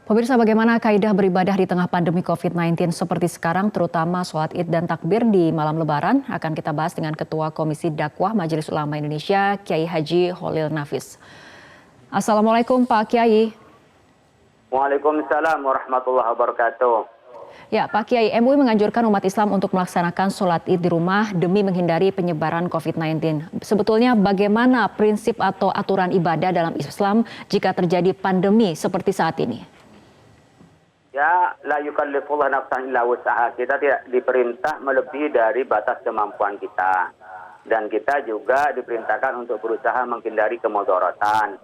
Pemirsa, bagaimana kaidah beribadah di tengah pandemi COVID-19 seperti sekarang, terutama sholat id dan takbir di malam lebaran, akan kita bahas dengan Ketua Komisi Dakwah Majelis Ulama Indonesia, Kiai Haji Holil Nafis. Assalamualaikum Pak Kiai. Waalaikumsalam warahmatullahi wabarakatuh. Ya, Pak Kiai, MUI menganjurkan umat Islam untuk melaksanakan sholat id di rumah demi menghindari penyebaran COVID-19. Sebetulnya bagaimana prinsip atau aturan ibadah dalam Islam jika terjadi pandemi seperti saat ini? Ya, la yukallifullahu nafsan illa wus'aha. Kita tidak diperintah melebihi dari batas kemampuan kita. Dan kita juga diperintahkan untuk berusaha menghindari kemudaratan.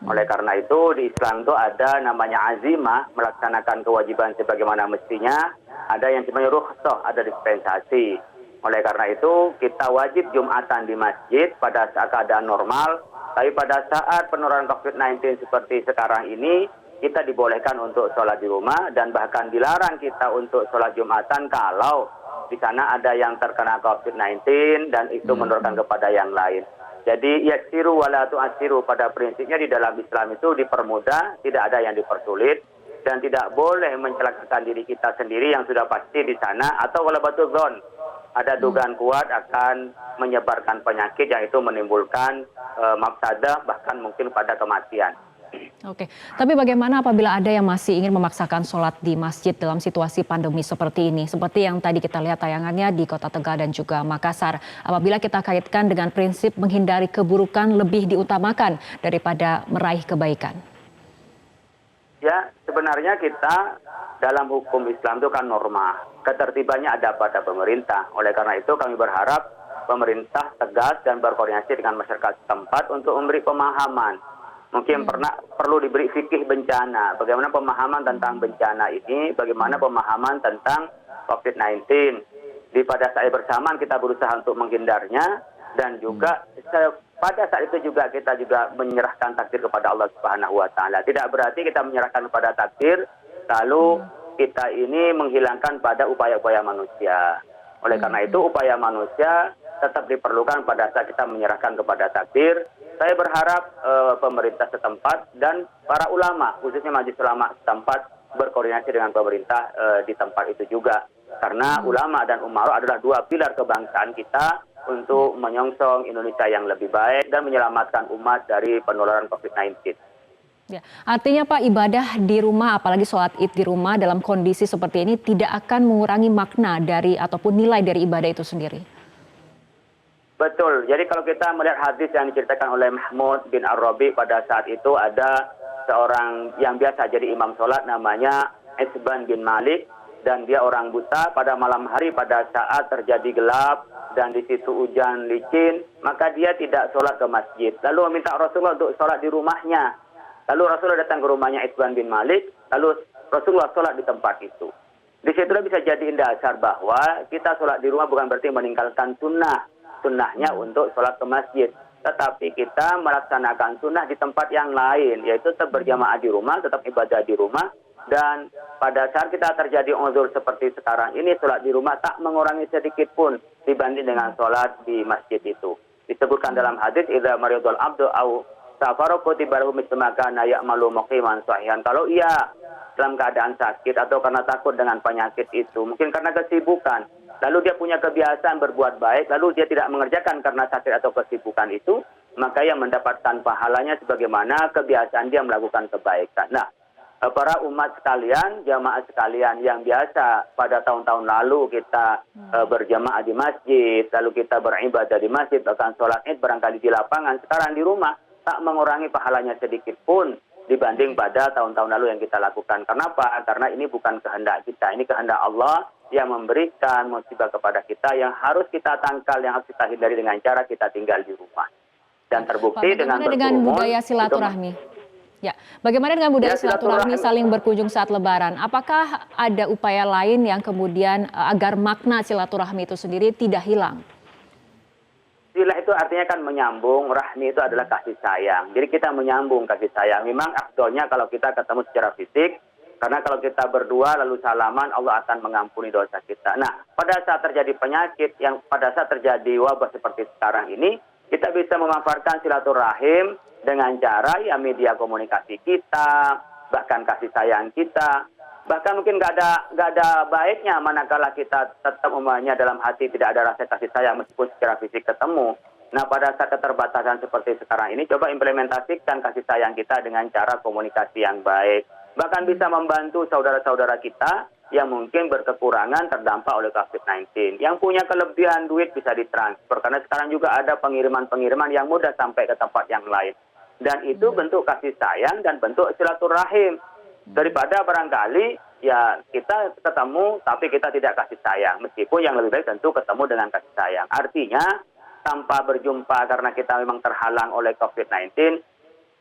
Oleh karena itu di Islam itu ada namanya azimah, melaksanakan kewajiban sebagaimana mestinya. Ada yang namanya rukhsah, ada dispensasi. Oleh karena itu kita wajib Jumatan di masjid pada saat keadaan normal. Tapi pada saat penularan COVID-19 seperti sekarang ini, kita dibolehkan untuk sholat di rumah dan bahkan dilarang kita untuk sholat Jumatan kalau di sana ada yang terkena COVID-19 dan itu menularkan kepada yang lain. Jadi yassiru wala tu'assiru, pada prinsipnya di dalam Islam itu dipermudah, tidak ada yang dipersulit dan tidak boleh mencelakakan diri kita sendiri yang sudah pasti di sana atau kalau batudzon ada dugaan kuat akan menyebarkan penyakit yang itu menimbulkan mafsadah bahkan mungkin pada kematian. Oke, tapi bagaimana apabila ada yang masih ingin memaksakan sholat di masjid dalam situasi pandemi seperti ini? Seperti yang tadi kita lihat tayangannya di Kota Tegal dan juga Makassar. Apabila kita kaitkan dengan prinsip menghindari keburukan lebih diutamakan daripada meraih kebaikan. Ya, sebenarnya kita dalam hukum Islam itu kan norma. Ketertibannya ada pada pemerintah. Oleh karena itu kami berharap pemerintah tegas dan berkoordinasi dengan masyarakat setempat untuk memberi pemahaman. Mungkin perlu diberi fikih bencana, bagaimana pemahaman tentang bencana ini, bagaimana pemahaman tentang COVID-19. Pada saat bersamaan kita berusaha untuk menghindarnya dan juga pada saat itu juga kita juga menyerahkan takdir kepada Allah Subhanahu wa taala. Tidak berarti kita menyerahkan kepada takdir lalu kita ini menghilangkan pada upaya-upaya manusia. Oleh karena itu upaya manusia tetap diperlukan pada saat kita menyerahkan kepada takdir. Saya berharap pemerintah setempat dan para ulama, khususnya majelis ulama setempat berkoordinasi dengan pemerintah di tempat itu juga. Karena ulama dan umara adalah dua pilar kebangsaan kita untuk menyongsong Indonesia yang lebih baik dan menyelamatkan umat dari penularan COVID-19. Ya, artinya Pak, ibadah di rumah apalagi sholat id di rumah dalam kondisi seperti ini tidak akan mengurangi makna dari ataupun nilai dari ibadah itu sendiri. Betul. Jadi kalau kita melihat hadis yang diceritakan oleh Mahmud bin Ar-Rabi pada saat itu ada seorang yang biasa jadi imam sholat namanya Isban bin Malik dan dia orang buta. Pada malam hari pada saat terjadi gelap dan di situ hujan licin maka dia tidak sholat ke masjid. Lalu meminta Rasulullah untuk sholat di rumahnya. Lalu Rasulullah datang ke rumahnya Isban bin Malik lalu Rasulullah sholat di tempat itu. Di situlah bisa jadi dasar bahwa kita sholat di rumah bukan berarti meninggalkan sunnahnya untuk sholat ke masjid. Tetapi kita melaksanakan sunnah di tempat yang lain, yaitu tetap berjamaah di rumah, tetap ibadah di rumah. Dan pada saat kita terjadi uzur seperti sekarang ini, sholat di rumah tak mengurangi sedikit pun dibanding dengan sholat di masjid itu. Disebutkan dalam hadis, idza maridul abdu au safara kutiba lahu mithlu ma kana ya'malu muqiman sahihan. Kalau ia dalam keadaan sakit atau karena takut dengan penyakit itu, mungkin karena kesibukan, lalu dia punya kebiasaan berbuat baik, lalu dia tidak mengerjakan karena sakit atau kesibukan itu, maka yang mendapatkan pahalanya sebagaimana kebiasaan dia melakukan kebaikan. Nah, para umat sekalian, jamaah sekalian yang biasa pada tahun-tahun lalu kita berjamaah di masjid, lalu kita beribadah di masjid, bahkan sholat id barangkali di lapangan, sekarang di rumah, tak mengurangi pahalanya sedikit pun dibanding pada tahun-tahun lalu yang kita lakukan. Kenapa? Karena ini bukan kehendak kita, ini kehendak Allah yang memberikan musibah kepada kita yang harus kita tangkal, yang harus kita hindari dengan cara kita tinggal di rumah. Dan terbukti dengan budaya silaturahmi. Ya, bagaimana dengan budaya silaturahmi saling berkunjung saat Lebaran? Apakah ada upaya lain yang kemudian agar makna silaturahmi itu sendiri tidak hilang? Silah itu artinya kan menyambung, rahmi itu adalah kasih sayang. Jadi kita menyambung kasih sayang. Memang afdolnya kalau kita ketemu secara fisik, karena kalau kita berdua lalu salaman, Allah akan mengampuni dosa kita. Nah, pada saat terjadi penyakit, yang pada saat terjadi wabah seperti sekarang ini, kita bisa memanfaatkan silaturahim dengan cara ya media komunikasi kita, bahkan kasih sayang kita. Bahkan mungkin nggak ada baiknya manakala kita tetap umpamanya dalam hati tidak ada rasa kasih sayang meskipun secara fisik ketemu. Nah, pada saat keterbatasan seperti sekarang ini, coba implementasikan kasih sayang kita dengan cara komunikasi yang baik. Bahkan bisa membantu saudara-saudara kita yang mungkin berkekurangan terdampak oleh COVID-19. Yang punya kelebihan duit bisa ditransfer, karena sekarang juga ada pengiriman-pengiriman yang mudah sampai ke tempat yang lain. Dan itu bentuk kasih sayang dan bentuk silaturahim. Daripada barangkali ya kita ketemu tapi kita tidak kasih sayang. Meskipun yang lebih baik tentu ketemu dengan kasih sayang. Artinya tanpa berjumpa karena kita memang terhalang oleh COVID-19,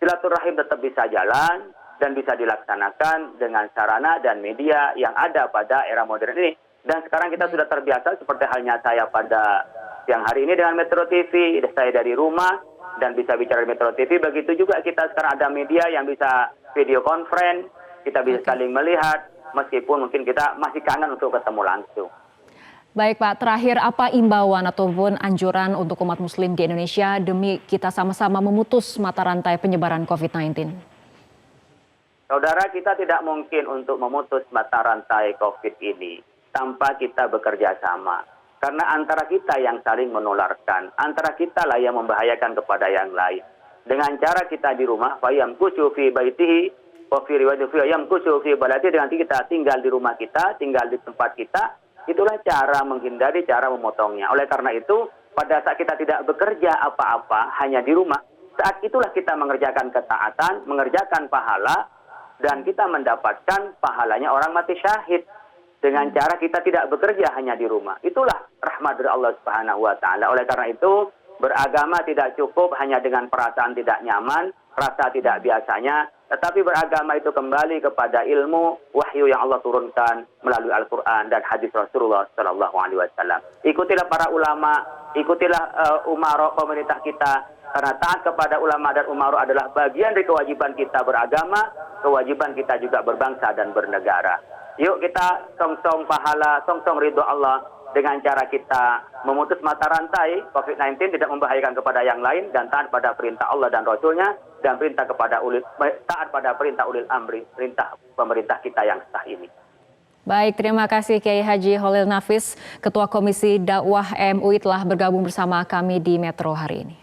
silaturahim tetap bisa jalan dan bisa dilaksanakan dengan sarana dan media yang ada pada era modern ini. Dan sekarang kita sudah terbiasa seperti halnya saya pada siang hari ini dengan Metro TV, saya dari rumah dan bisa bicara di Metro TV. Begitu juga kita sekarang ada media yang bisa video conference, kita bisa saling melihat meskipun mungkin kita masih kangen untuk ketemu langsung. Baik Pak, terakhir apa imbauan ataupun anjuran untuk umat muslim di Indonesia demi kita sama-sama memutus mata rantai penyebaran COVID-19? Saudara, kita tidak mungkin untuk memutus mata rantai COVID ini tanpa kita bekerja sama. Karena antara kita yang saling menularkan, antara kita lah yang membahayakan kepada yang lain. Dengan cara kita di rumah, fayamkusu fi baitihi, wa fi riwayatin fayamkusu fi baladi, dengan kita tinggal di rumah kita, tinggal di tempat kita, itulah cara menghindari, cara memotongnya. Oleh karena itu, pada saat kita tidak bekerja apa-apa, hanya di rumah, saat itulah kita mengerjakan ketaatan, mengerjakan pahala, dan kita mendapatkan pahalanya orang mati syahid. Dengan cara kita tidak bekerja hanya di rumah. Itulah rahmat dari Allah Subhanahu wa Ta'ala. Oleh karena itu, beragama tidak cukup hanya dengan perasaan tidak nyaman, rasa tidak biasanya, tetapi beragama itu kembali kepada ilmu wahyu yang Allah turunkan melalui Al-Quran dan hadis Rasulullah Sallallahu Alaihi Wasallam. Ikutilah para ulama, ikutilah umara pemerintah kita, karena taat kepada ulama dan umara adalah bagian dari kewajiban kita beragama, kewajiban kita juga berbangsa dan bernegara. Yuk kita song-song pahala, song-song ridho Allah dengan cara kita memutus mata rantai COVID-19, tidak membahayakan kepada yang lain, dan taat pada perintah Allah dan Rasulnya, dan taat pada perintah ulil amri, perintah pemerintah kita yang sah ini. Baik, terima kasih Kiai Haji Holil Nafis, Ketua Komisi Dakwah MUI telah bergabung bersama kami di Metro hari ini.